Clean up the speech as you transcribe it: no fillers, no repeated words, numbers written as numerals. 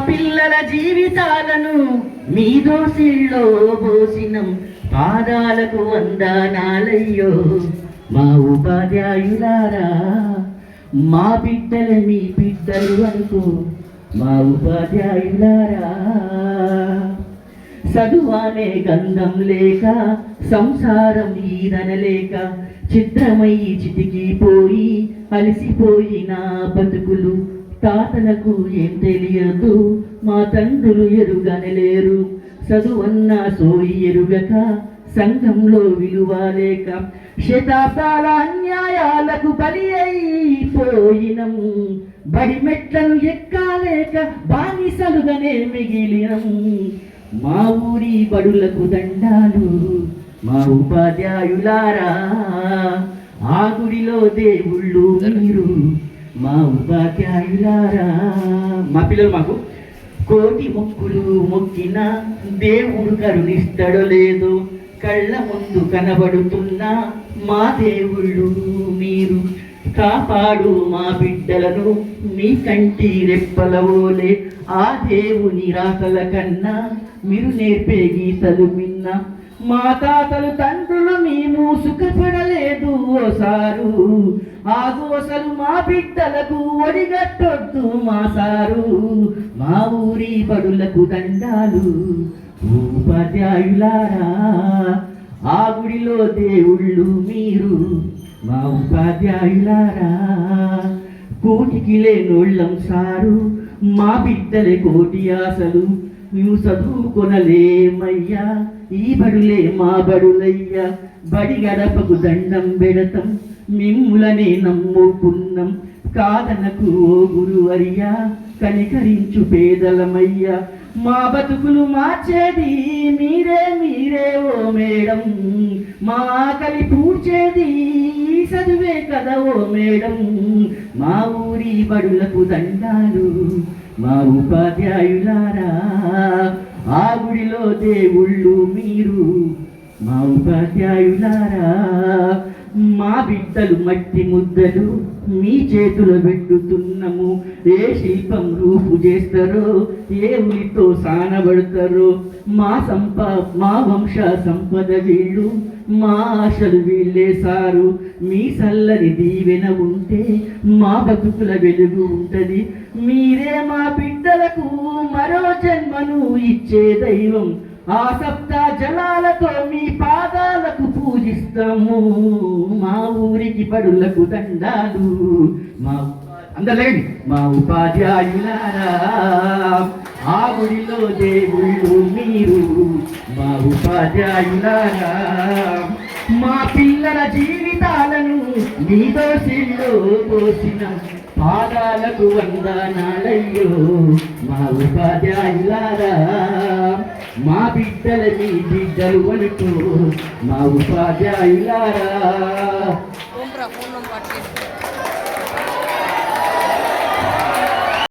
పిల్లల జీవితాలను మీ దోసిల్లో పోసినం పాదాలకు వందనాలయ్యో మా ఉపాధ్యాయులారా మా బిడ్డలు మీ బిడ్డలు అనుకో మా ఉపాధ్యాయులారా చదువానే గంధం లేక సంసారం ఈదనలేక చిత్రమై చితికిపోయి అలసిపోయిన బతుకులు తాతలకు ఏం తెలియదు మా తండ్రులు ఎరుగనలేరు చదువన్న సోయి ఎరుగక సంఘంలో విలువ లేక శతాబ్దాల అన్యాయాలకు బలి అయిపోయినం బడి మెట్లను ఎక్కాలేక బానిసలుగానే మిగిలినం మా ఊరి బడులకు దండాలు మా ఉపాధ్యాయులారా ఆ గుడిలో దేవుళ్ళు మీరు మా ఉపాధ్యాయులారా మా పిల్లలు మాకు కోటి మొక్కులు మొక్కిన దేవుడు కరుణిస్తాడో లేదో కళ్ళ ముందు కనబడుతున్నా మా దేవుళ్ళు మీరు కాపాడు మా బిడ్డలను మీ కంటి రెప్పలవోలే ఆ దేవుని రాకల కన్నా మీరు నేర్పే గీతలు విన్నా మా తాతలు తండ్రులు మేము సుఖపడలేదు ఓసారు ఆ దోసలు మా బిడ్డలకు ఒడిగట్టొద్దు మా సారు మా ఊరి బడులకు దండాలు ఉపాధ్యాయులారా ఆ గుడిలో దేవుళ్ళు మీరు మా ఉపాధ్యాయులారా కోటికి లేనోళ్ళం సారు మా బిడ్డలే కోటి ఆశలు మేము చదువుకొనలేమయ్యా ఈ బడులే మా బడులయ్యా బడి గడపకు దండం పెడతాం మిమ్ములనే నమ్ముకున్నాం కాదనకు ఓ గురువర్యా కనికరించు పేదలమయ్యా మా బతుకులు మార్చేది మీరే మీరే ఓ మేడం మా ఆకలి పూడ్చేది చదువే కదా ఓ మేడం మా ఊరి బడులకు దండాలు మా ఉపాధ్యాయులారా ఆ గుడిలో దేవుళ్ళు మీరు మా ఉపాధ్యాయులారా మా బిడ్డలు మట్టి ముద్దలు మీ చేతులు పెట్టుతున్నాము ఏ శిల్పం రూపు చేస్తారో ఏ ఉలితో సానబడతారో మా వంశ సంపద వీళ్ళు మా ఆశలు వీళ్ళే సారు మీ చల్లని దీవెన ఉంటే మా బతుకుల వెలుగు ఉంటది మీరే మా బిడ్డలకు మరో జన్మను ఇచ్చే దైవం ఆ సప్తా జలాలతో మీ పాదాలకు పూజిస్తాము మా ఊరికి బడులకు దండాలు మా అందలేండి మా ఉపాధ్యాయులారా ఆ గుడిలో దేవుళ్ళు మీరు మా ఉపాధ్యాయులారా మా పిల్లల జీవితాలను మీ దోసిల్లో పోసిన పాదాలకు వందనాలయ్యో మా ఉపాధ్యాయులారా మా బిడ్డల మీ బిడ్డలు అనుకో మా ఉపాధ్యాయులారా